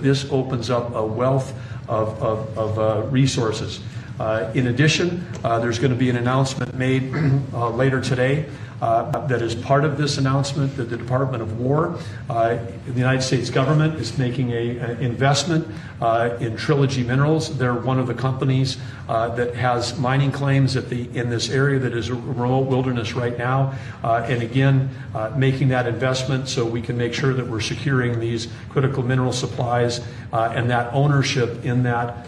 this opens up a wealth of resources. In addition, there's going to be an announcement made later today that is part of this announcement that the Department of War, the United States government, is making an investment in Trilogy Minerals. They're one of the companies that has mining claims in this area that is a remote wilderness right now. And again, making that investment so we can make sure that we're securing these critical mineral supplies, and that ownership in that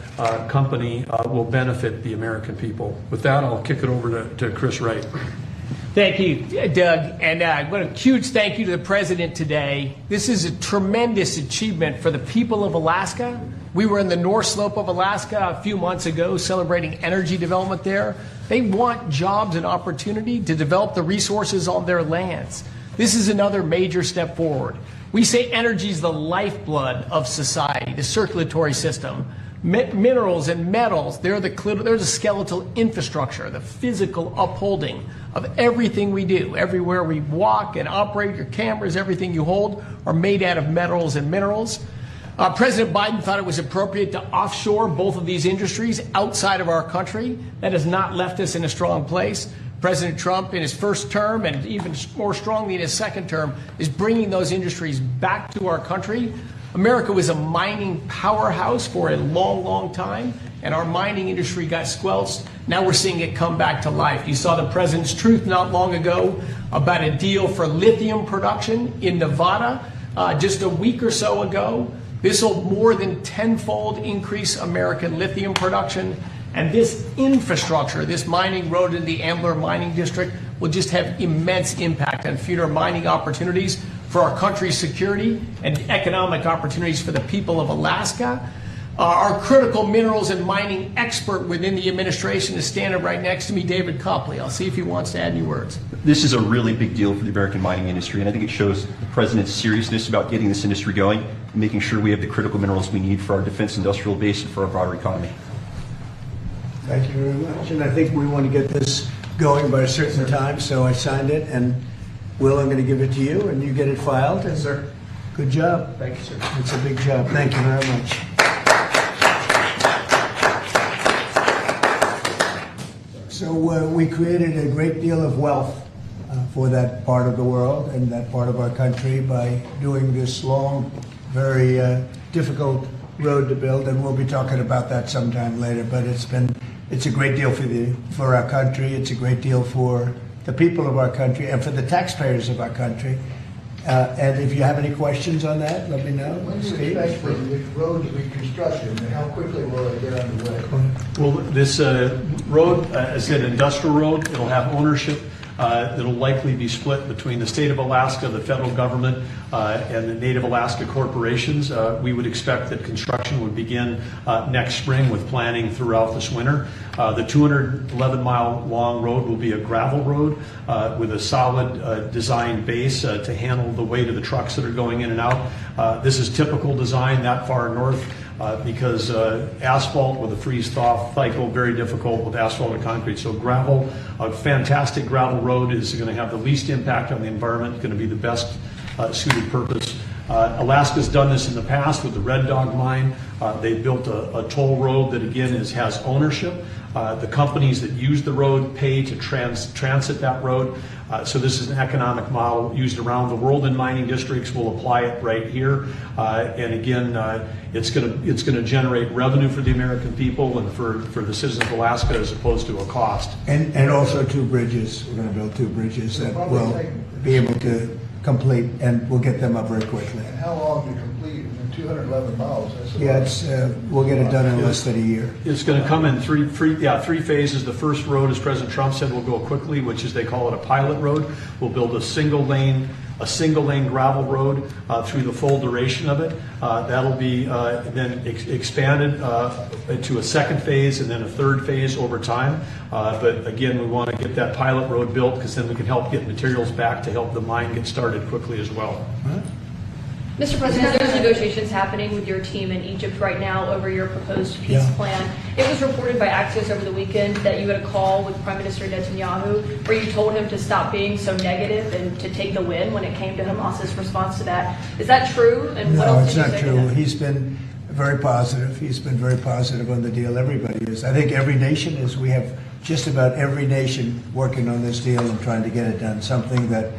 company will benefit the American people. With that, I'll kick it over to Chris Wright. Thank you, Doug, and what a huge thank you to the President today. This is a tremendous achievement for the people of Alaska. We were in the North Slope of Alaska a few months ago celebrating energy development there. They want jobs and opportunity to develop the resources on their lands. This is another major step forward. We say energy is the lifeblood of society, the circulatory system. Minerals and metals, they're the skeletal infrastructure, the physical upholding of everything we do. Everywhere we walk and operate, your cameras, everything you hold are made out of metals and minerals. President Biden thought it was appropriate to offshore both of these industries outside of our country. That has not left us in a strong place. President Trump, in his first term and even more strongly in his second term, is bringing those industries back to our country. America was a mining powerhouse for a long, long time, and our mining industry got squelched. Now we're seeing it come back to life. You saw the President's truth not long ago about a deal for lithium production in Nevada just a week or so ago. This will more than tenfold increase American lithium production. And this infrastructure, this mining road in the Ambler Mining District, will just have immense impact on future mining opportunities for our country's security and economic opportunities for the people of Alaska. Our critical minerals and mining expert within the administration is standing right next to me, David Copley. I'll see if he wants to add any words. This is a really big deal for the American mining industry, and I think it shows the President's seriousness about getting this industry going and making sure we have the critical minerals we need for our defense industrial base and for our broader economy. Thank you very much. And I think we want to get this going by a certain time, so I signed it. And Will, I'm going to give it to you, and you get it filed. Yes, sir. Good job. Thank you, sir. It's a big job. Thank you very much. So we created a great deal of wealth for that part of the world and that part of our country by doing this long, very difficult road to build, and we'll be talking about that sometime later. But it's a great deal for our country. It's a great deal for the people of our country and for the taxpayers of our country. And if you have any questions on that, let me know. When do you expect for the road to be constructed, and how quickly will it get underway? Well, this road is an industrial road. It'll have ownership. It'll likely be split between the state of Alaska, the federal government, and the Native Alaska corporations. We would expect that construction would begin next spring with planning throughout this winter. The 211-mile long road will be a gravel road with a solid design base to handle the weight of the trucks that are going in and out. This is typical design that far north. Because asphalt with a freeze-thaw cycle, very difficult with asphalt and concrete. So gravel, a fantastic gravel road is going to have the least impact on the environment, going to be the best suited purpose. Alaska's done this in the past with the Red Dog mine. They built a toll road that again has ownership. The companies that use the road pay to transit that road. So this is an economic model used around the world in mining districts. We'll apply it right here, and again, it's going to generate revenue for the American people and for the citizens of Alaska as opposed to a cost. And also 2 bridges. We're going to build 2 bridges that will be able to complete, and we'll get them up very quickly. And how long to complete? 211 miles. We'll get it done in less than a year. It's going to come in three phases. The first road, as President Trump said, will go quickly, which is they call it a pilot road. We'll build a single lane gravel road through the full duration of it. That'll be then expanded to a second phase and then a third phase over time. But again, we want to get that pilot road built because then we can help get materials back to help the mine get started quickly as well. Mr. President, there's negotiations happening with your team in Egypt right now over your proposed peace plan. It was reported by Axios over the weekend that you had a call with Prime Minister Netanyahu where you told him to stop being so negative and to take the win when it came to Hamas's response to that. Is that true? And what No, else it's did you not say to true. him? He's been very positive. He's been very positive on the deal. Everybody is. I think every nation is. We have just about every nation working on this deal and trying to get it done. Something that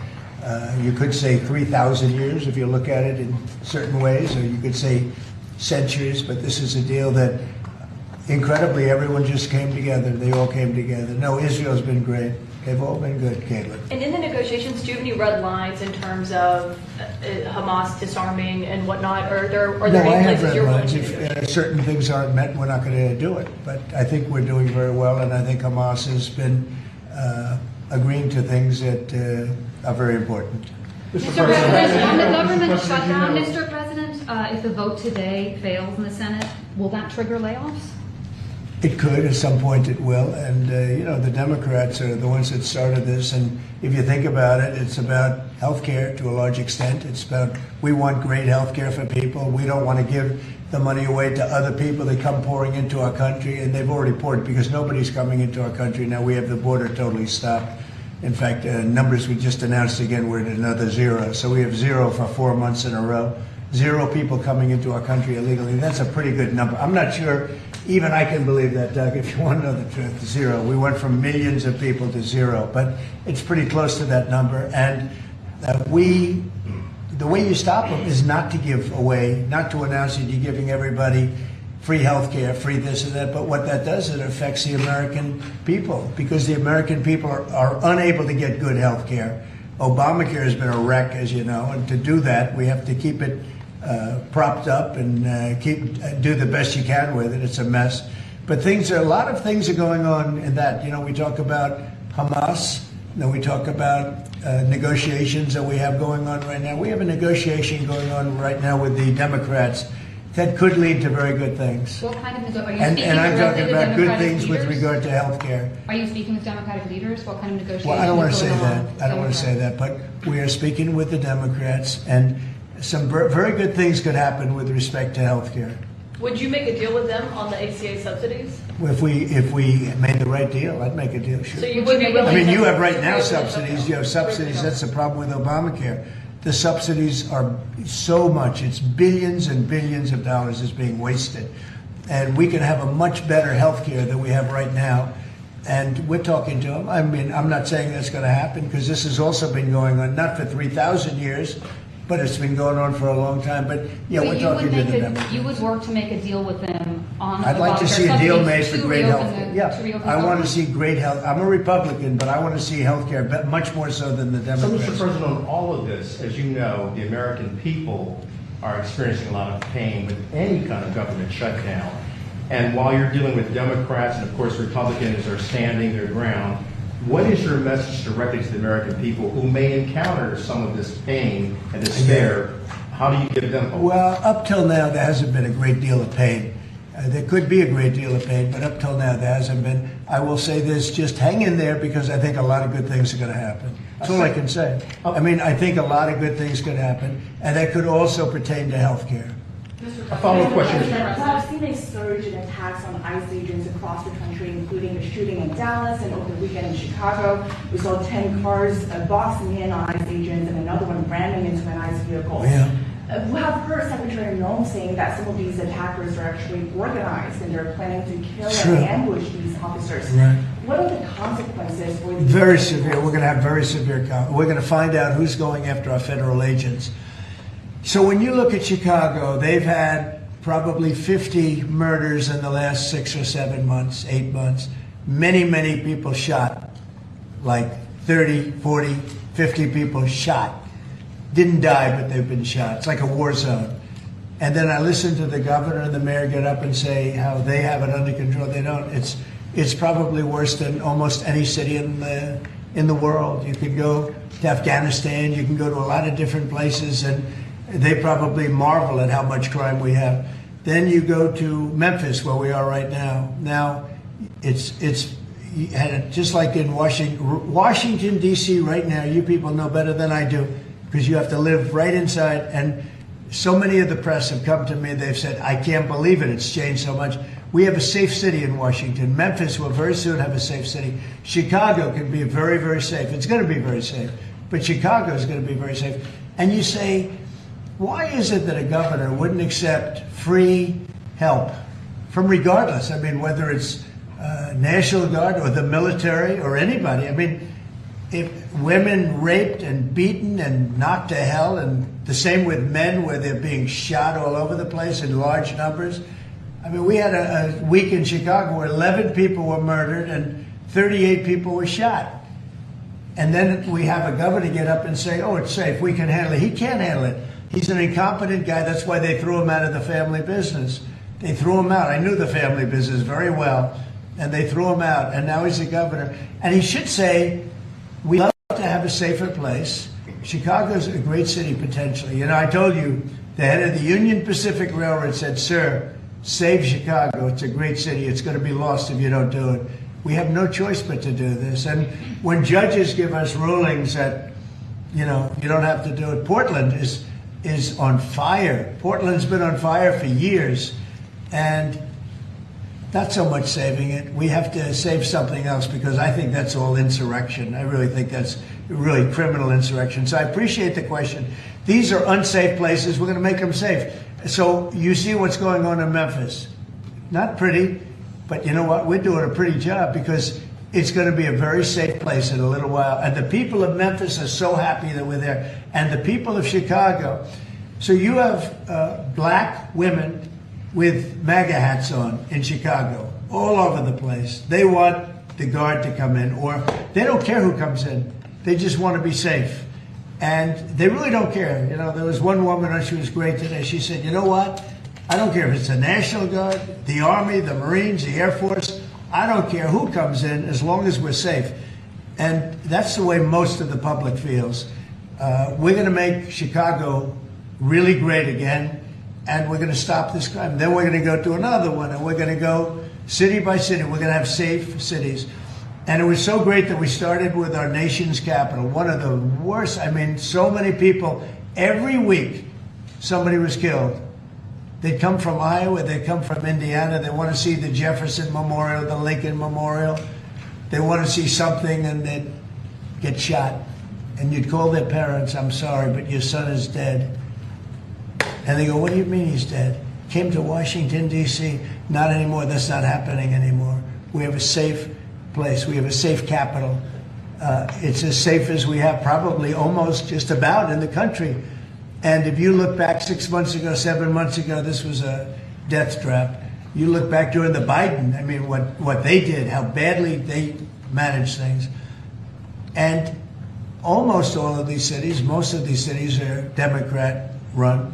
you could say 3,000 years if you look at it in certain ways, or you could say centuries, but this is a deal that incredibly everyone just came together. They all came together. No, Israel's been great. They've all been good, Caitlin. And in the negotiations, do you have any red lines in terms of Hamas disarming and whatnot? Or are there No, I any have places red you're willing lines. to If negotiate? certain things aren't met, we're not going to do it. But I think we're doing very well, and I think Hamas has been agreeing to things that are very important. Mr. President, on the government shutdown, Mr. President, if the vote today fails in the Senate, will that trigger layoffs? It could, at some point it will, and the Democrats are the ones that started this, and if you think about it, it's about health care to a large extent. It's about, we want great health care for people. We don't want to give the money away to other people that come pouring into our country, and they've already poured because nobody's coming into our country. Now we have the border totally stopped. In fact, numbers we just announced again, we're at another 0. So we have 0 for 4 months in a row. 0 people coming into our country illegally. That's a pretty good number. I'm not sure even I can believe that, Doug, if you want to know the truth. 0. We went from millions of people to 0, but it's pretty close to that number. And the way you stop them is not to give away, not to announce that you're giving everybody free health care, free this and that, but what that does, it affects the American people, because the American people are unable to get good health care. Obamacare has been a wreck, as you know, and to do that, we have to keep it propped up and do the best you can with it. It's a mess. But a lot of things are going on in that. We talk about Hamas, then we talk about negotiations that we have going on right now. We have a negotiation going on right now with the Democrats that could lead to very good things. What kind of are you And speaking I'm directly talking to about good Democratic things with leaders? regard to health care. Are you speaking with Democratic leaders? What kind of negotiations? Well, I don't want to are say going on that. with I don't want to say Democrats? that. But we are speaking with the Democrats, and some very good things could happen with respect to health care. Would you make a deal with them on the ACA subsidies? If we made the right deal, I'd make a deal, sure. So you would be willing I mean, to- you have right now subsidies. You have subsidies. That's the problem with Obamacare. The subsidies are so much. It's billions and billions of dollars is being wasted. And we can have a much better health care than we have right now. And we're talking to them. I mean, I'm not saying that's going to happen, because this has also been going on, not for 3,000 years, but it's been going on for a long time. But yeah, But we're you would talking to the Democrats. you would work to make a deal with them on I'd like to Obamacare see a deal subsidies made for to great reopen health care. the- to Yeah, reopen I want government? to see great health. I'm a Republican, but I want to see health care much more so than the So, Democrats. Mr. President, on all of this, as you know, the American people are experiencing a lot of pain with any kind of government shutdown. And while you're dealing with Democrats, and of course Republicans are standing their ground, what is your message directly to the American people who may encounter some of this pain and despair? How do you give them hope? Well, up till now, there hasn't been a great deal of pain. There could be a great deal of pain, but up till now, there hasn't been. I will say this, just hang in there, because I think a lot of good things are going to happen. That's all I can say. I mean, I think a lot of good things could happen, and that could also pertain to health care. A follow-up question. We have seen a surge in attacks on ICE agents across the country, including the shooting in Dallas and over the weekend in Chicago. We saw 10 cars boxing in on ICE agents and another one ramming into an ICE vehicle. Yeah. We have heard Secretary Noem saying that some of these attackers are actually organized and they're planning to kill True. and ambush these officers. Right. What are the consequences for these? Very severe. We're going to have very severe. We're going to find out who's going after our federal agents. So when you look at Chicago, they've had probably 50 murders in the last 6 or 7 months, 8 months. Many, many people shot, like 30, 40, 50 people shot. Didn't die, but they've been shot. It's like a war zone. And then I listen to the governor and the mayor get up and say how they have it under control. They don't. It's probably worse than almost any city in the world. You could go to Afghanistan. You can go to a lot of different places, and they probably marvel at how much crime we have. Then you go to Memphis, where we are right now. Now, it's just like in Washington, D.C. right now. You people know better than I do, because you have to live right inside. And so many of the press have come to me, they've said, I can't believe it, it's changed so much. We have a safe city in Washington. Memphis will very soon have a safe city. Chicago can be very, very safe. It's going to be very safe. But Chicago is going to be very safe. And you say, why is it that a governor wouldn't accept free help from regardless? I mean, whether it's National Guard or the military or anybody. I mean, if women raped and beaten and knocked to hell, and the same with men where they're being shot all over the place in large numbers. I mean, we had a week in Chicago where 11 people were murdered and 38 people were shot. And then we have a governor get up and say, oh, it's safe, we can handle it. He can't handle it. He's an incompetent guy. That's why they threw him out of the family business. They threw him out. I knew the family business very well, and they threw him out, and now he's a governor. And he should say, we love to have a safer place. Chicago's a great city potentially. You know, I told you, the head of the Union Pacific Railroad said, sir, save Chicago. It's a great city. It's going to be lost if you don't do it. We have no choice but to do this. And when judges give us rulings that, you know, you don't have to do it, Portland is on fire. Portland's been on fire for years. And not so much saving it. We have to save something else, because I think that's all insurrection. I really think that's really criminal insurrection. So I appreciate the question. These are unsafe places. We're going to make them safe. So you see what's going on in Memphis. Not pretty, but you know what? We're doing a pretty job, because it's going to be a very safe place in a little while. And the people of Memphis are so happy that we're there. And the people of Chicago. So you have black women with MAGA hats on in Chicago, all over the place. They want the guard to come in, or they don't care who comes in. They just want to be safe. And they really don't care. You know, there was one woman, she was great today. She said, you know what? I don't care if it's the National Guard, the Army, the Marines, the Air Force. I don't care who comes in, as long as we're safe. And that's the way most of the public feels. We're going to make Chicago really great again. And we're going to stop this crime. Then we're going to go to another one, and we're going to go city by city. We're going to have safe cities. And it was so great that we started with our nation's capital, one of the worst. I mean, so many people, every week, somebody was killed. They'd come from Iowa, they'd come from Indiana. They want to see the Jefferson Memorial, the Lincoln Memorial. They want to see something, and they'd get shot. And you'd call their parents, I'm sorry, but your son is dead. And they go, what do you mean he's dead? Came to Washington, D.C. Not anymore. That's not happening anymore. We have a safe place. We have a safe capital. It's as safe as we have probably almost just about in the country. And if you look back 6 months ago, 7 months ago, this was a death trap. You look back during the Biden, I mean, what they did, how badly they managed things. And almost all of these cities, most of these cities are Democrat run.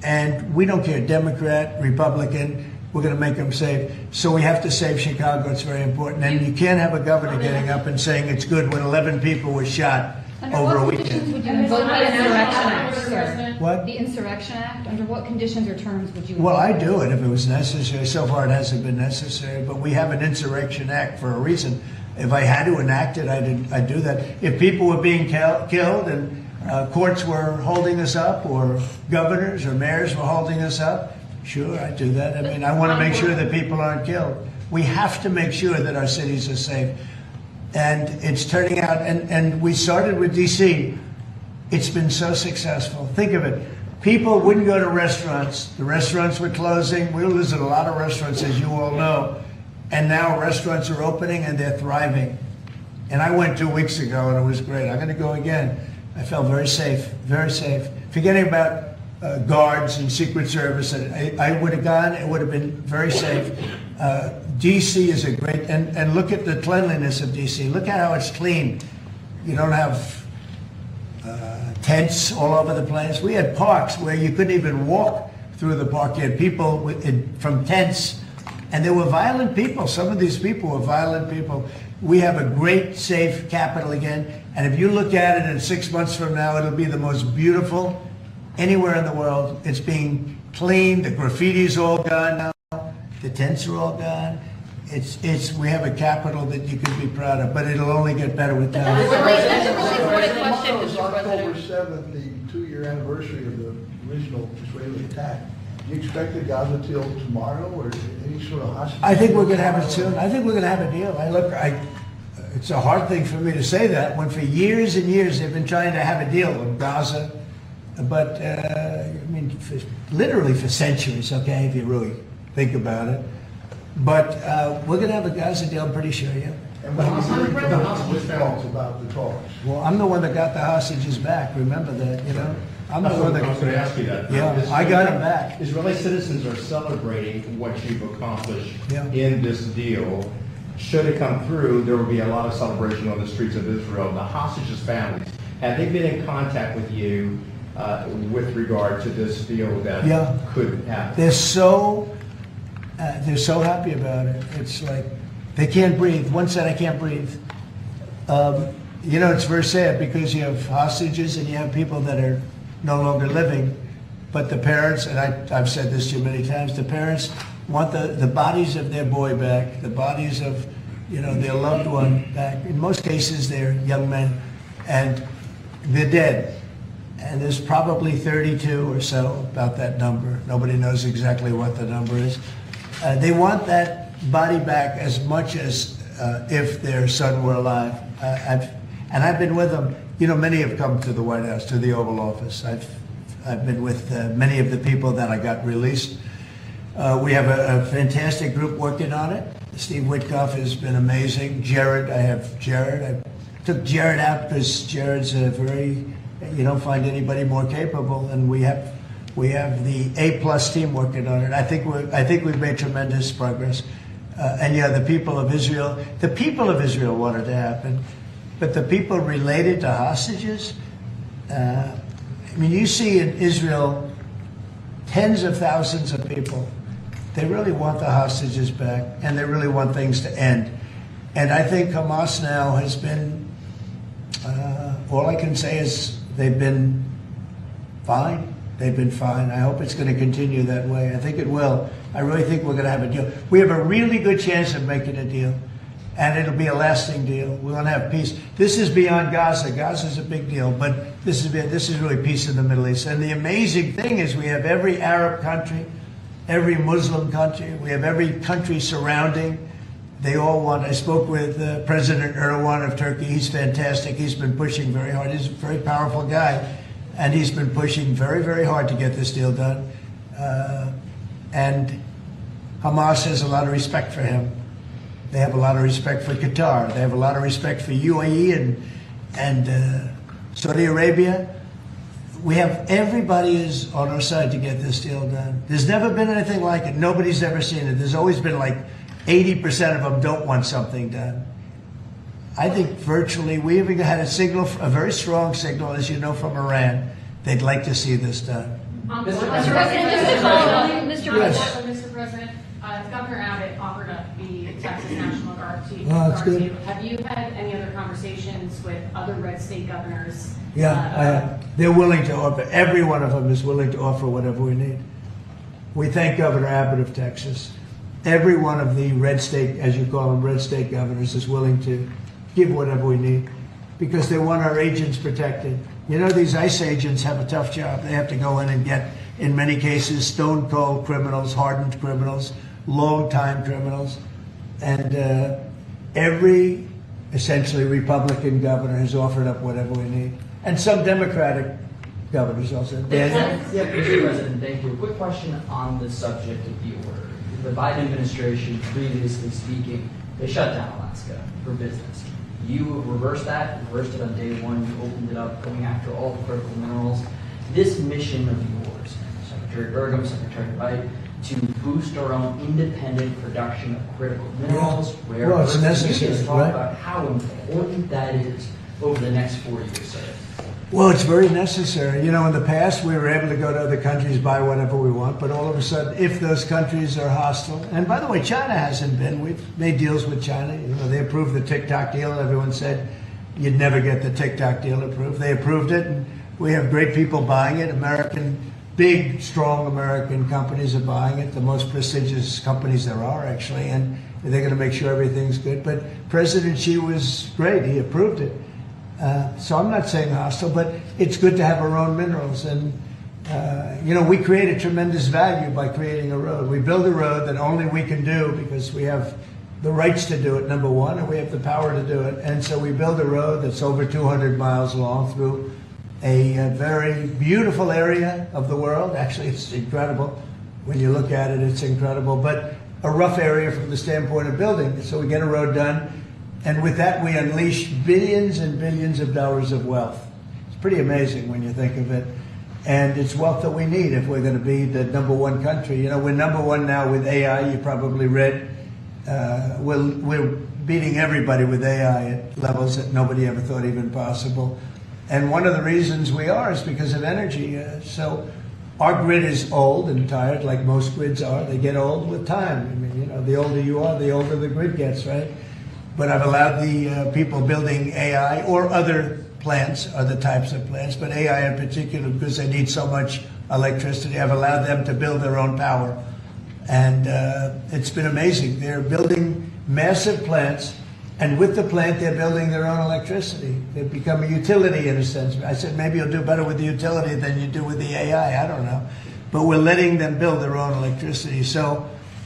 And we don't care, Democrat, Republican, we're going to make them safe. So we have to save Chicago. It's very important. And you can't have a governor getting up and saying it's good when 11 people were shot over a weekend. Would you invoke the Insurrection Act, sir? What? The Insurrection Act? Under what conditions or terms would you? Well, I'd do it if it was necessary. So far it hasn't been necessary. But we have an Insurrection Act for a reason. If I had to enact it, I'd do that. If people were being killed and courts were holding us up, or governors or mayors were holding us up, sure, I'd do that. I mean, I want to make sure that people aren't killed. We have to make sure that our cities are safe. And it's turning out, and we started with D.C. It's been so successful. Think of it. People wouldn't go to restaurants. The restaurants were closing. We were losing a lot of restaurants, as you all know. And now restaurants are opening and they're thriving. And I went 2 weeks ago and it was great. I'm going to go again. I felt very safe, very safe. Forgetting about guards and Secret Service, I would have gone, it would have been very safe. D.C. is a great, and look at the cleanliness of D.C. Look at how it's clean. You don't have tents all over the place. We had parks where you couldn't even walk through the park. You had people from tents, and they were violent people. Some of these people were violent people. We have a great, safe capital again, and if you look at it in 6 months from now, it'll be the most beautiful anywhere in the world. It's being cleaned. The graffiti's all gone now. The tents are all gone. We have a capital that you can be proud of, but it'll only get better with time. Tomorrow is October 7th, the 2-year anniversary of the unreasonable Israeli attack. Do you expect the Gaza deal tomorrow or any sort of hostage? I think we're going to have it soon. I think we're going to have a deal. It's a hard thing for me to say that when for years and years they've been trying to have a deal with Gaza, but literally for centuries. Okay, if you really think about it. But we're going to have a Gaza deal. I'm pretty sure. Yeah. And what do you think the hostage talks about the talks? Well, I'm the one that got the hostages back. Remember that, you know. I'm the one that. I was going to ask you that. Yeah, I got them back. Israeli citizens are celebrating what you've accomplished Yeah. in this deal. Should it come through, there will be a lot of celebration on the streets of Israel. The hostages' families, have they been in contact with you with regard to this deal that Yeah. could happen? They're so happy about it. It's like they can't breathe. One said, "I can't breathe." You know, it's very sad because you have hostages and you have people that are no longer living, but the parents, and I've said this to you many times, the parents want the bodies of their boy back, the bodies of, you know, their loved one back. In most cases, they're young men, and they're dead. And there's probably 32 or so, about that number. Nobody knows exactly what the number is. They want that body back as much as if their son were alive. I've been with them. You know, many have come to the White House, to the Oval Office. I've been with many of the people that I got released. We have a fantastic group working on it. Steve Witkoff has been amazing. Jared, I took Jared out because Jared's you don't find anybody more capable, and we have the A+ team working on it. I think we've made tremendous progress. And yeah, the people of Israel want it to happen, but the people related to hostages, I mean, you see in Israel tens of thousands of people. They really want the hostages back, and they really want things to end. And I think Hamas now has been, all I can say is they've been fine. They've been fine. I hope it's going to continue that way. I think it will. I really think we're going to have a deal. We have a really good chance of making a deal, and it'll be a lasting deal. We're going to have peace. This is beyond Gaza. Gaza's a big deal, but this is really peace in the Middle East. And the amazing thing is we have every Arab country, every Muslim country, we have every country surrounding. They all want. I spoke with President Erdogan of Turkey. He's fantastic. He's been pushing very hard. He's a very powerful guy, and he's been pushing very, very hard to get this deal done. And Hamas has a lot of respect for him. They have a lot of respect for Qatar. They have a lot of respect for UAE and Saudi Arabia. We have everybody is on our side to get this deal done. There's never been anything like it. Nobody's ever seen it. There's always been like 80% of them don't want something done. I think virtually, we even had a very strong signal, as you know, from Iran. They'd like to see this done. Mr. President, just to follow up, Mr. President, Governor Abbott offered up the Texas National Guard to that's good. Have you had any other conversations with other red state governors? Yeah, I have. They're willing to offer. Every one of them is willing to offer whatever we need. We thank Governor Abbott of Texas. Every one of the red state, as you call them, red state governors is willing to give whatever we need because they want our agents protected. You know, these ICE agents have a tough job. They have to go in and get, in many cases, stone cold criminals, hardened criminals, long-time criminals. And every, essentially, Republican governor has offered up whatever we need. And some Democratic governors also. Yeah, Mr. President, thank you. A quick question on the subject of the order. The Biden administration, previously speaking, they shut down Alaska for business. You reversed that, reversed it on day one, you opened it up, going after all the critical minerals. This mission of yours, Secretary Burgum, Secretary Wright, to boost our own independent production of critical minerals, rare well, it's earths. necessary, Can you just talk right? about how important that is over the next 4 years, sir? Well, it's very necessary. You know, in the past, we were able to go to other countries, buy whatever we want, but all of a sudden, if those countries are hostile, and by the way, China hasn't been. We've made deals with China. You know, they approved the TikTok deal. Everyone said you'd never get the TikTok deal approved. They approved it, and we have great people buying it. Big, strong American companies are buying it, the most prestigious companies there are, actually, and they're going to make sure everything's good. But President Xi was great. He approved it. So I'm not saying hostile, but it's good to have our own minerals. And we created tremendous value by creating a road. We build a road that only we can do because we have the rights to do it, number one, and we have the power to do it. And so we build a road that's over 200 miles long through a very beautiful area of the world. Actually, it's incredible. When you look at it, it's incredible. But a rough area from the standpoint of building. So we get a road done, and with that we unleash billions and billions of dollars of wealth. It's pretty amazing when you think of it. And it's wealth that we need if we're going to be the #1 country. We're #1 now with AI. You probably read. We're beating everybody with AI at levels that nobody ever thought even possible. And one of the reasons we are is because of energy. So our grid is old and tired, like most grids are. They get old with time. I mean, the older you are, the older the grid gets, right? But I've allowed the people building AI or other plants, other types of plants, but AI in particular, because they need so much electricity, I've allowed them to build their own power. And it's been amazing. They're building massive plants, and with the plant, they're building their own electricity. They've become a utility in a sense. I said, maybe you'll do better with the utility than you do with the AI. I don't know. But we're letting them build their own electricity. So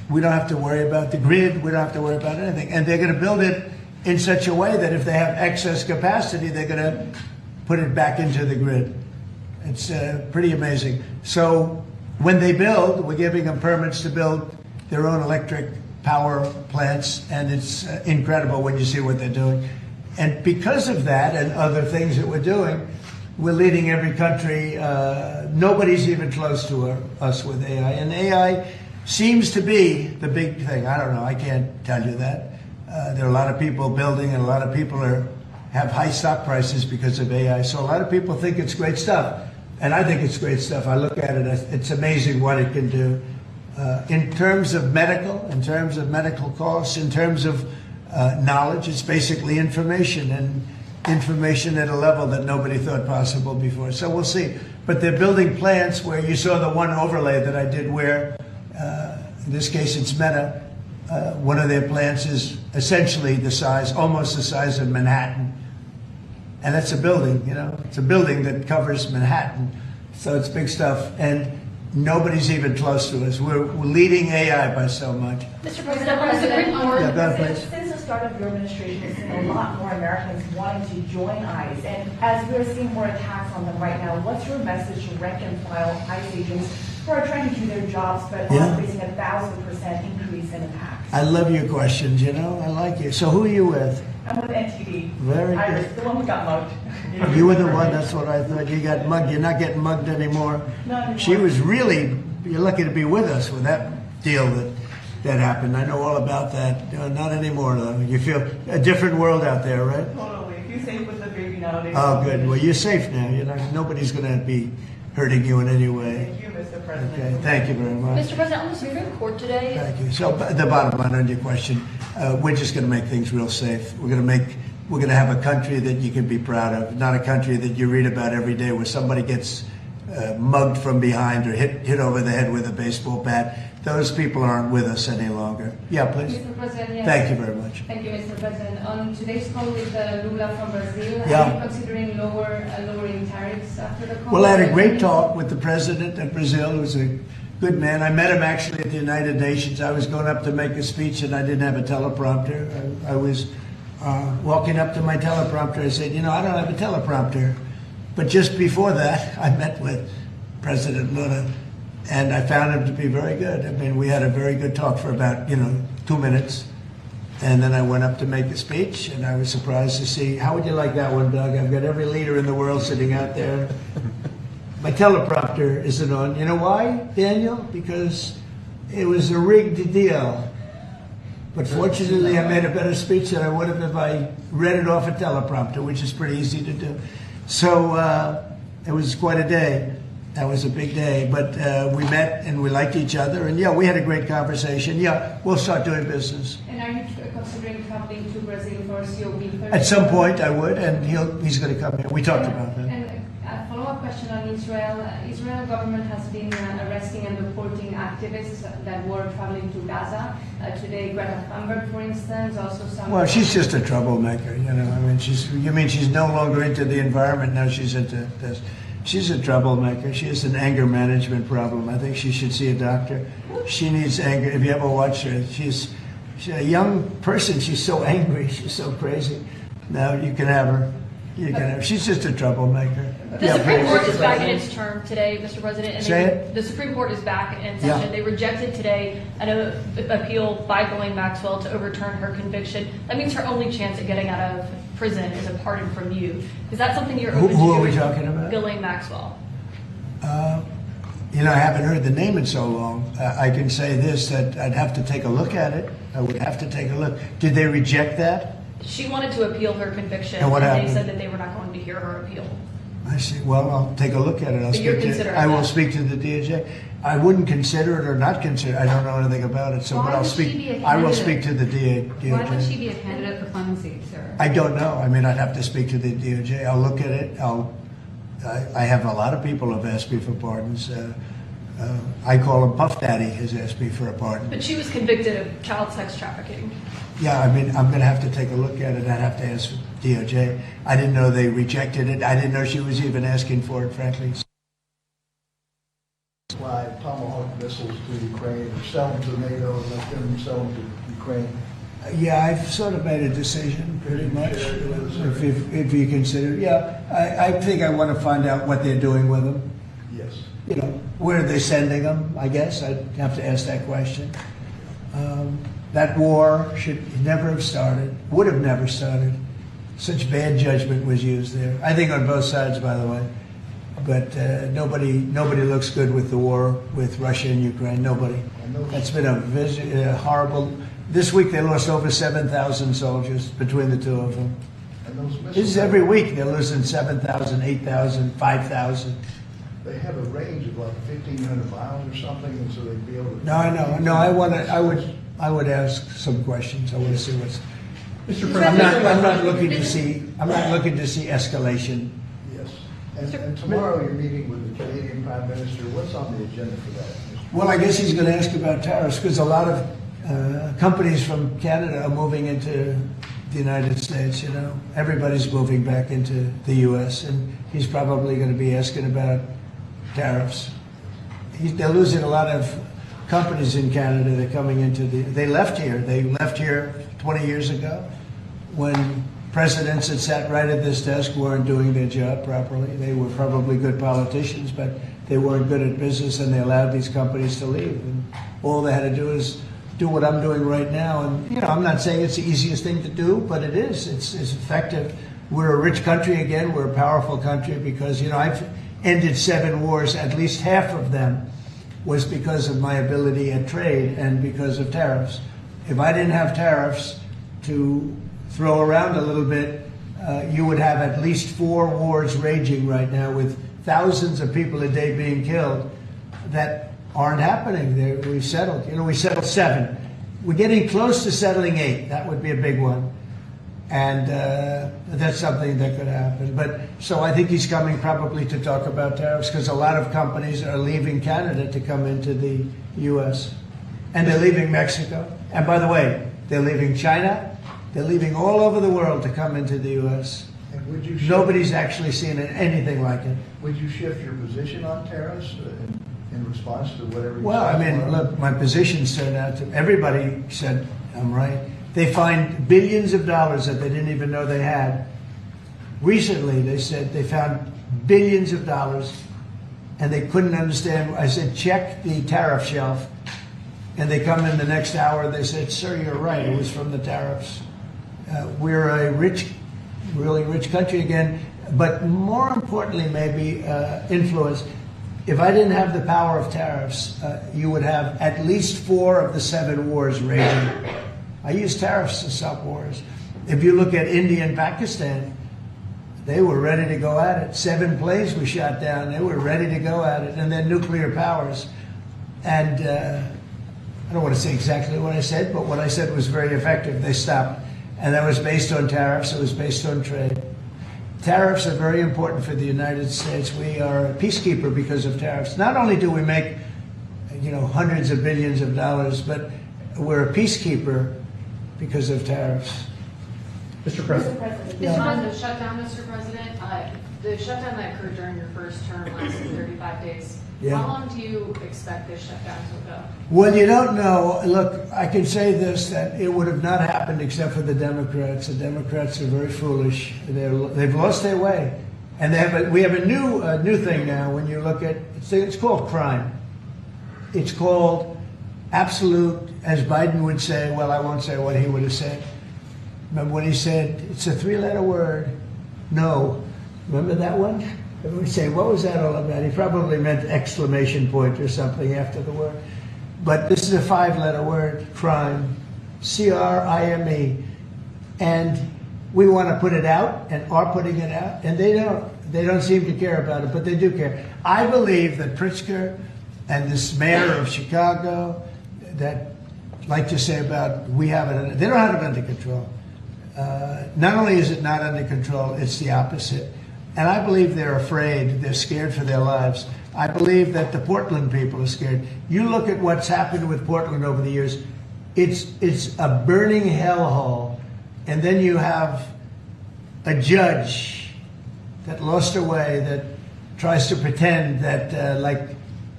we don't have to worry about the grid. We don't have to worry about anything. And they're going to build it in such a way that if they have excess capacity, they're going to put it back into the grid. It's pretty amazing. So when they build, we're giving them permits to build their own electric power plants, and it's incredible when you see what they're doing. And because of that and other things that we're doing, we're leading every country. Nobody's even close to us with AI. And AI seems to be the big thing. I don't know. I can't tell you that. There are a lot of people building, and a lot of people have high stock prices because of AI. So a lot of people think it's great stuff. And I think it's great stuff. I look at it, it's amazing what it can do. In terms of medical costs, in terms of knowledge, it's basically information, and information at a level that nobody thought possible before. So we'll see. But they're building plants where you saw the one overlay that I did where, in this case it's Meta, one of their plants is essentially almost the size of Manhattan. And that's a building, it's a building that covers Manhattan. So it's big stuff. And nobody's even close to us. We're leading AI by so much. Mr. President, since the start of your administration, we've seen a lot more Americans wanting to join ICE. And as we're seeing more attacks on them right now, what's your message to rank and file ICE agents who are trying to do their jobs but are facing 1,000% increase in attacks? I love your questions, I like you. So who are you with? I'm with NTD. Very Iris, good. the one who got mugged. You were the one, that's what I thought. You got mugged. You're not getting mugged anymore. Not anymore. She was really, you're lucky to be with us with that deal that happened. I know all about that. Not anymore, though. You feel a different world out there, right? Totally. If you're safe with the baby nowadays. Oh, good. Well, you're safe now. Nobody's going to be hurting you in any way. Thank you, Mr. President. Okay, thank you very much. Mr. President, on the Supreme Court today. Thank you. So the bottom line on your question, we're just going to make things real safe. We're going to have a country that you can be proud of, not a country that you read about every day where somebody gets mugged from behind or hit over the head with a baseball bat. Those people aren't with us any longer. Yeah, please. Mr. President, yes. Thank you very much. Thank you, Mr. President. On today's call with Lula from Brazil, Yeah. are you considering lowering tariffs after the call? Well, I had a great talk with the president of Brazil, who's a good man. I met him actually at the United Nations. I was going up to make a speech and I didn't have a teleprompter. I was walking up to my teleprompter. I said, I don't have a teleprompter. But just before that, I met with President Lula, and I found him to be very good. I mean, we had a very good talk for about, 2 minutes. And then I went up to make a speech, and I was surprised to see, how would you like that one, Doug? I've got every leader in the world sitting out there. My teleprompter isn't on. You know why, Daniel? Because it was a rigged deal. But fortunately, I made a better speech than I would have if I read it off a teleprompter, which is pretty easy to do. So it was quite a day. That was a big day. But we met and we liked each other. And we had a great conversation. We'll start doing business. And are you considering traveling to Brazil for COP30? At some point, I would, and he's going to come here. We talked about that. And a follow-up question on Israel. Israel government has been arresting and deporting activists that were traveling to Gaza. Today, Greta Thunberg, for instance, also some... Well, she's just a troublemaker, I mean, she's no longer into the environment, now she's into this. She's a troublemaker. She has an anger management problem. I think she should see a doctor. She needs anger. If you ever watch her, she's a young person. She's so angry. She's so crazy. Now you can have her. You can have. She's just a troublemaker. The Supreme Court is back in its term today, Mr. President. And Say it. the Supreme Court is back in session. Yeah. They rejected today an appeal by Ghislaine Maxwell to overturn her conviction. That means her only chance at getting out of prison is a pardon from you. Is that something you're open to? Who are we talking about? Ghislaine Maxwell. You know, I haven't heard the name in so long. I can say this, that I'd have to take a look at it. I would have to take a look. Did they reject that? She wanted to appeal her conviction, And what they happened? said that they were not going to hear her appeal. I see. Well, I'll take a look at it. But you're considering I will that? speak to the DOJ. I wouldn't consider it or not consider it. I don't know anything about it. So, Why but I'll would she be speak. a I will candidate? speak to the DOJ. Why would she be a candidate for clemency, sir? I don't know. I mean, I'd have to speak to the DOJ. I'll look at it. I have a lot of people have asked me for pardons. I call him Puff Daddy has asked me for a pardon. But she was convicted of child sex trafficking. Yeah, I mean, I'm going to have to take a look at it. I'd have to ask DOJ. I didn't know they rejected it. I didn't know she was even asking for it, frankly. Fly Tomahawk missiles to Ukraine, or sell them to NATO, and let them sell them to Ukraine. Yeah, I've sort of made a decision, pretty much. If you consider, yeah, I think I want to find out what they're doing with them. Yes. You know, where are they sending them? I guess I'd have to ask that question. That war should never have started, would have never started. Such bad judgment was used there. I think on both sides, by the way. But nobody looks good with the war with Russia and Ukraine. Nobody. That's been a horrible. This week they lost over 7,000 soldiers between the two of them. And those missiles, This is every week they're losing 7,000, 8,000, 5,000. they have a range of like 1,500 miles or something, and so they'd be able to. No, I know. No, I would ask some questions. I want to see what's. Mr. I'm President, not looking to see. I'm not looking to see escalation. Yes. And tomorrow you're meeting with the Canadian Prime Minister. What's on the agenda for that? Well, I guess he's going to ask about tariffs because a lot of companies from Canada are moving into the United States. You know, everybody's moving back into the U.S. and he's probably going to be asking about tariffs. They're losing a lot of companies in Canada. They're coming into They left here. They left here 20 years ago when presidents that sat right at this desk weren't doing their job properly. They were probably good politicians, but they weren't good at business, and they allowed these companies to leave. And all they had to do is do what I'm doing right now. And, you know, I'm not saying it's the easiest thing to do, but it is. It's effective. We're a rich country again. We're a powerful country because, you know, I've ended 7 wars. At least half of them was because of my ability at trade and because of tariffs. If I didn't have tariffs to throw around a little bit, you would have at least 4 wars raging right now with thousands of people a day being killed that aren't happening. We've settled. You know, we settled 7. We're getting close to settling 8. That would be a big one. And that's something that could happen. But so I think he's coming probably to talk about tariffs because a lot of companies are leaving Canada to come into the U.S. And they're leaving Mexico. And by the way, they're leaving China. They're leaving all over the world to come into the U.S. And would you Nobody's actually seen anything like it. Would you shift your position on tariffs in response to whatever? Well, I mean, look, my positions turned out to everybody said I'm right. They find billions of dollars that they didn't even know they had. Recently, they said they found billions of dollars, and they couldn't understand. I said, check the tariff shelf, and they come in the next hour. They said, sir, you're right. It was from the tariffs. We're a rich, really rich country again, but more importantly, maybe influence. If I didn't have the power of tariffs, you would have at least 4 of the 7 wars raging. I use tariffs to stop wars. If you look at India and Pakistan, they were ready to go at it. 7 planes were shot down. They were ready to go at it, and they're nuclear powers. And I don't want to say exactly what I said, but what I said was very effective. They stopped. And that was based on tariffs. It was based on trade. Tariffs are very important for the United States. We are a peacekeeper because of tariffs. Not only do we make, you know, hundreds of billions of dollars, but we're a peacekeeper because of tariffs. Mr. President. Is on the shutdown, Mr. President, The shutdown that occurred during your first term lasted 35 days. Yeah. How long do you expect this shutdown to go? Well, you don't know. Look, I can say this, that it would have not happened except for the Democrats. The Democrats are very foolish. They've lost their way. And we have a new thing now when you look at, it's called crime. It's called absolute, as Biden would say, well, I won't say what he would have said. Remember when he said, it's a 3-letter word, no. Remember that one? And we say, what was that all about? He probably meant exclamation point or something after the word. But this is a 5-letter word, crime, C-R-I-M-E. And we want to put it out and are putting it out, and they don't. They don't seem to care about it, but they do care. I believe that Pritzker and this mayor of Chicago that like to say about they don't have it under control. Not only is it not under control, it's the opposite. And I believe they're afraid, they're scared for their lives. I believe that the Portland people are scared. You look at what's happened with Portland over the years, it's a burning hellhole. And then you have a judge that lost her way, that tries to pretend that like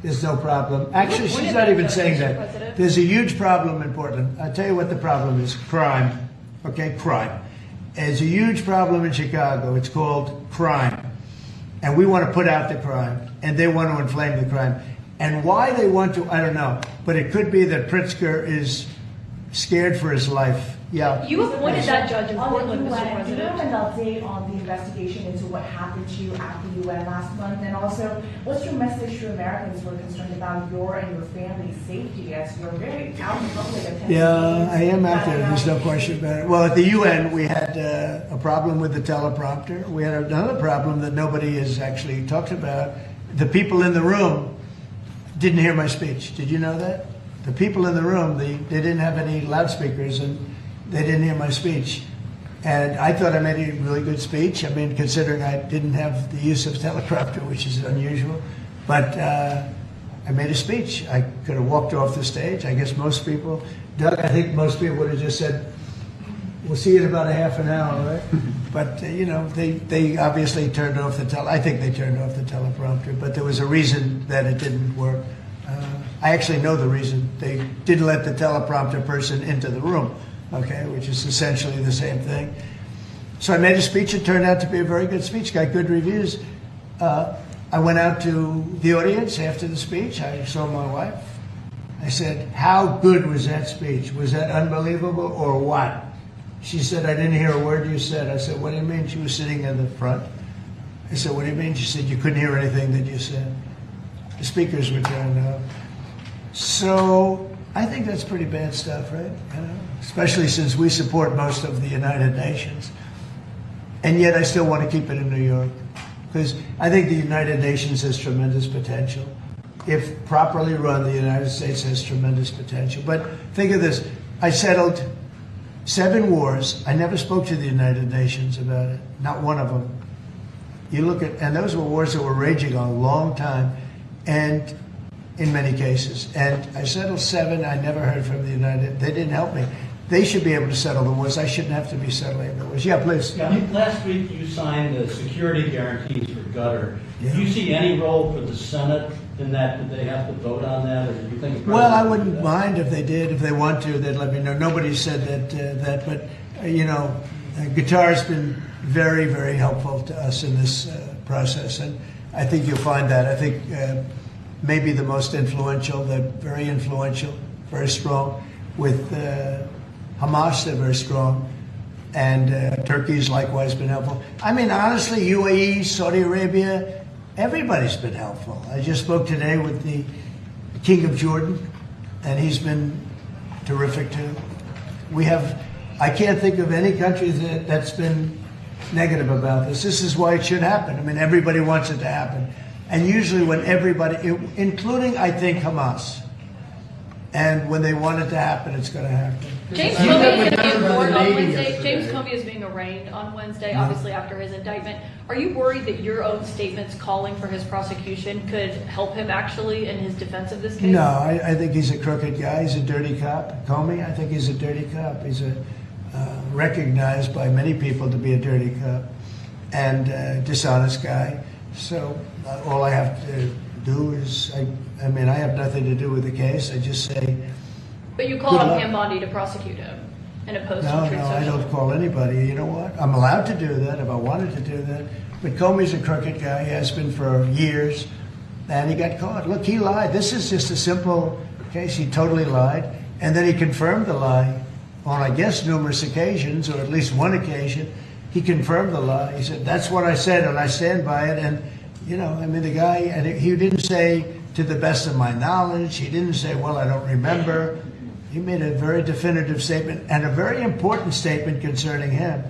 there's no problem. Actually, she's not even saying that. There's a huge problem in Portland. I'll tell you what the problem is, crime. Okay, crime. There's a huge problem in Chicago. It's called crime. And we want to put out the crime. And they want to inflame the crime. And why they want to, I don't know. But it could be that Pritzker is scared for his life. Yeah. You appointed that judge in Portland, Mr. Do you President. have an update on the investigation into what happened to you at the UN last month? And also, what's your message to Americans who are concerned about your and your family's safety as you're very out in public attending? Yeah, I am out there. There's no question about it. Well, at the UN, we had a problem with the teleprompter. We had another problem that nobody has actually talked about. The people in the room didn't hear my speech. Did you know that? The people in the room, they didn't have any loudspeakers, and they didn't hear my speech. And I thought I made a really good speech. I mean, considering I didn't have the use of teleprompter, which is unusual. But I made a speech. I could have walked off the stage. I guess most people, Doug, I think most people would have just said, we'll see you in about a half an hour, right? But, you know, they obviously turned off I think they turned off the teleprompter, but there was a reason that it didn't work. I actually know the reason. They didn't let the teleprompter person into the room, okay, which is essentially the same thing. So I made a speech. It turned out to be a very good speech, got good reviews. I went out to the audience after the speech. I saw my wife. I said, how good was that speech? Was that unbelievable or what? She said, I didn't hear a word you said. I said, what do you mean? She was sitting in the front. I said, what do you mean? She said, you couldn't hear anything that you said. The speakers were turned off. So I think that's pretty bad stuff, right? You know? Especially since we support most of the United Nations. And yet I still want to keep it in New York. Because I think the United Nations has tremendous potential. If properly run, the United States has tremendous potential. But think of this. I settled 7 wars. I never spoke to the United Nations about it. Not one of them. You look at, and those were wars that were raging a long time. And in many cases. And I settled 7. I never heard from the United. They didn't help me. They should be able to settle the wars. I shouldn't have to be settling the wars. Yeah, please. Yeah, last week you signed the security guarantees for Qatar. Yeah. Do you see any role for the Senate in that? Did they have to vote on that, or do you think? Well, I wouldn't mind if they did. If they want to, they'd let me know. Nobody said that, but you know, Qatar's been very, very helpful to us in this process, and I think you'll find that. I think maybe the most influential. They're very influential, very strong. With Hamas, they're very strong. And Turkey's likewise been helpful. I mean, honestly, UAE, Saudi Arabia, everybody's been helpful. I just spoke today with the King of Jordan, and he's been terrific too. I can't think of any country that's been negative about this. This is why it should happen. I mean, everybody wants it to happen. And usually when everybody, including, I think, Hamas, and when they want it to happen, it's going to happen. James Comey is going to be in court on Wednesday. James Comey is being arraigned on Wednesday, obviously after his indictment. Are you worried that your own statements calling for his prosecution could help him actually in his defense of this case? No, I think he's a crooked guy. He's a dirty cop. Comey, I think he's a dirty cop. He's recognized by many people to be a dirty cop. and dishonest guy. So all I have to do is, I mean, I have nothing to do with the case. I just say, But you called on Pam Bondi to prosecute him in a post on Truth No, I Social. don't call anybody. You know what? I'm allowed to do that if I wanted to do that. But Comey's a crooked guy. He has been for years. And he got caught. Look, he lied. This is just a simple case. He totally lied. And then he confirmed the lie on, I guess, numerous occasions, or at least one occasion. He confirmed the lie. He said, that's what I said, and I stand by it. And, you know, I mean, the guy, and he didn't say, to the best of my knowledge. He didn't say, well, I don't remember. He made a very definitive statement and a very important statement concerning him.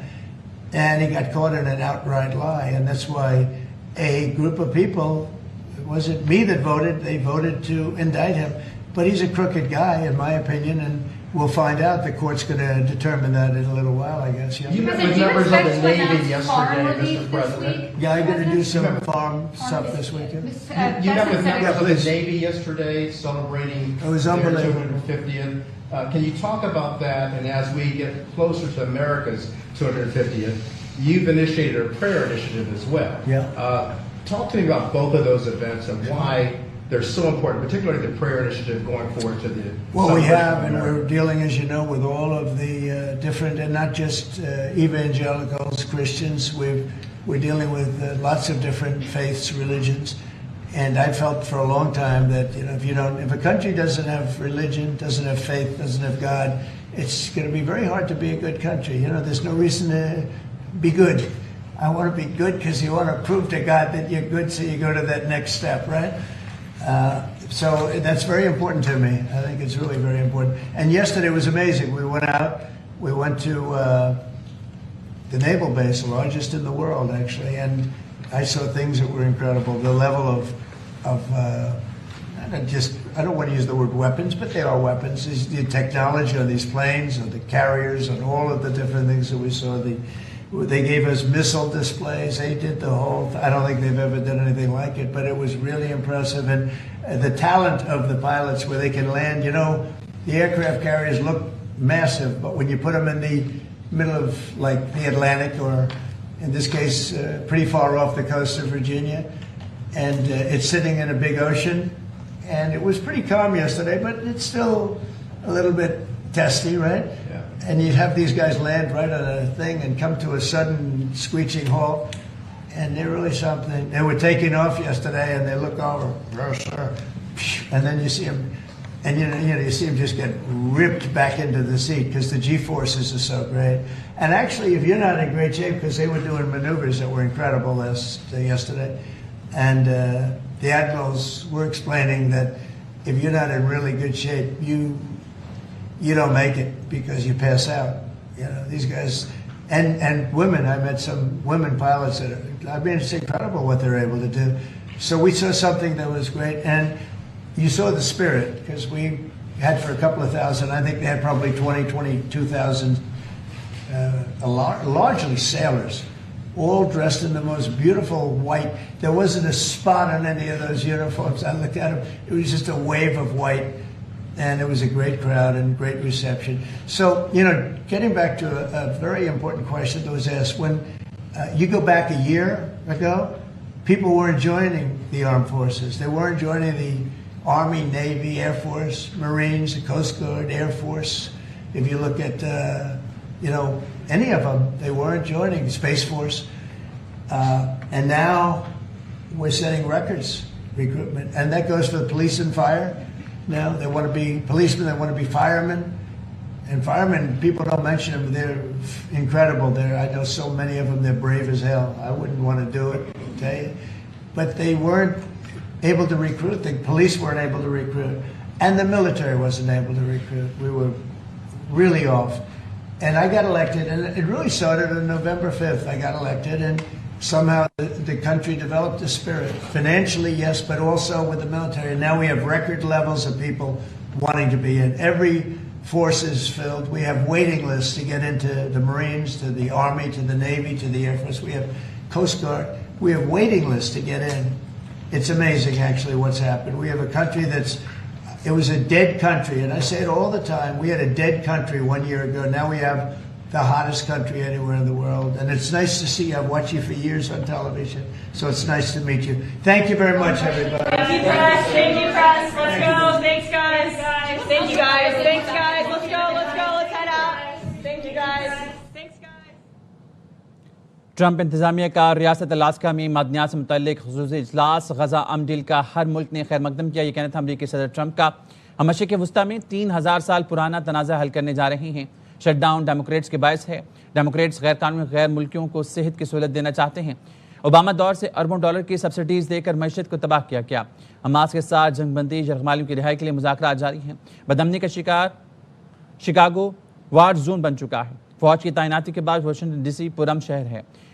And he got caught in an outright lie. And that's why a group of people, it wasn't me that voted, they voted to indict him. But he's a crooked guy, in my opinion, and we'll find out. The court's going to determine that in a little while, I guess. Yeah. You met with members of the Navy yesterday, Mr. President. Yeah, I'm going to do some farm stuff this weekend. You met with members of the Navy yesterday celebrating It was their unbelievable. 250th. Can you talk about that? And as we get closer to America's 250th, you've initiated a prayer initiative as well. Yeah. Talk to me about both of those events and why they're so important, particularly the prayer initiative going forward to the Well, we celebration have, of and America. we're dealing, as you know, with all of the different, and not just evangelicals, Christians. We're dealing with lots of different faiths, religions. And I felt for a long time that, you know, if a country doesn't have religion, doesn't have faith, doesn't have God, it's going to be very hard to be a good country. You know, there's no reason to be good. I want to be good because you want to prove to God that you're good, so you go to that next step, right? So that's very important to me. I think it's really very important. And yesterday was amazing. We went out. We went to the naval base, the largest in the world, actually, and I saw things that were incredible. The level of I don't want to use the word weapons, but they are weapons. It's the technology on these planes, and the carriers, and all of the different things that we saw. They gave us missile displays. They did the whole. I don't think they've ever done anything like it, but it was really impressive. And the talent of the pilots, where they can land. You know, the aircraft carriers look massive, but when you put them in the middle of like the Atlantic, or in this case, pretty far off the coast of Virginia, and it's sitting in a big ocean, and it was pretty calm yesterday, but it's still a little bit testy, right? Yeah. And you'd have these guys land right on a thing and come to a sudden screeching halt, and they're really something. They were taking off yesterday, and they look over, "Yes, sir," and then you see them, and you see them just get ripped back into the seat because the G-forces are so great. And actually, if you're not in great shape, because they were doing maneuvers that were incredible yesterday, and the admirals were explaining that if you're not in really good shape, you don't make it because you pass out. You know, these guys, and women, I met some women pilots that I mean, it's incredible what they're able to do. So we saw something that was great, and you saw the spirit, because we had for a couple of thousand, I think they had probably 22,000, largely sailors, all dressed in the most beautiful white. There wasn't a spot on any of those uniforms. I looked at them, it was just a wave of white. And it was a great crowd and great reception. So, you know, getting back to a very important question that was asked, when you go back a year ago, people weren't joining the armed forces. They weren't joining the Army, Navy, Air Force, Marines, the Coast Guard, Air Force. If you look at, you know, any of them, they weren't joining Space Force. And now we're setting records, recruitment. And that goes for the police and fire. Now they want to be policemen, they want to be firemen. And firemen, people don't mention them, they're incredible. I know so many of them, they're brave as hell. I wouldn't want to do it, I'll tell you. But they weren't able to recruit. The police weren't able to recruit. And the military wasn't able to recruit. We were really off. And I got elected, and it really started on November 5th. I got elected, and somehow the country developed a spirit. Financially, yes, but also with the military. And now we have record levels of people wanting to be in. Every force is filled. We have waiting lists to get into the Marines, to the Army, to the Navy, to the Air Force. We have Coast Guard. We have waiting lists to get in. It's amazing, actually, what's happened. We have a country it was a dead country. And I say it all the time. We had a dead country 1 year ago. Now we have the hottest country anywhere in the world. And it's nice to see you. I've watched you for years on television, so it's nice to meet you. Thank you very much, everybody. Thank you, press. Thank you, press. Let's go. Thanks, guys. Thank you, guys. Thanks, guys. Let's go. Let's go. Let's head out. Thank you, guys. Thanks, guys. Trump इंतजामिया का रियासत Alaska में मादनियात से मुतल्लिक ख़ुसूसी इजलास गजा अम deal का हर मुल्क ने खैर मकदम किया। ये कहना था अमरीकी सदर ट्रंप का। हम मशरिक़ वस्ता में 3000 साल पुराना तनाज़ा हल करने जा रहे हैं। शटडाउन डेमोक्रेट्स के बायस है। डेमोक्रेट्स गैर कानूनी गैर मुल्कियों को सेहत की सहूलत देना चाहते हैं। ओबामा दौर से अरबों डॉलर की सब्सिडीज देकर मईशत को तबाह किया गया। हमास के साथ जंगबंदी यरगमालियों की रिहाई के लिए मुज़ाकरात जारी हैं। बदअमनी का शिकार शिकागो वार जोन बन चुका है। फौज की तैनाती के बाद वाशिंगटन डीसी पुरअमन शहर है।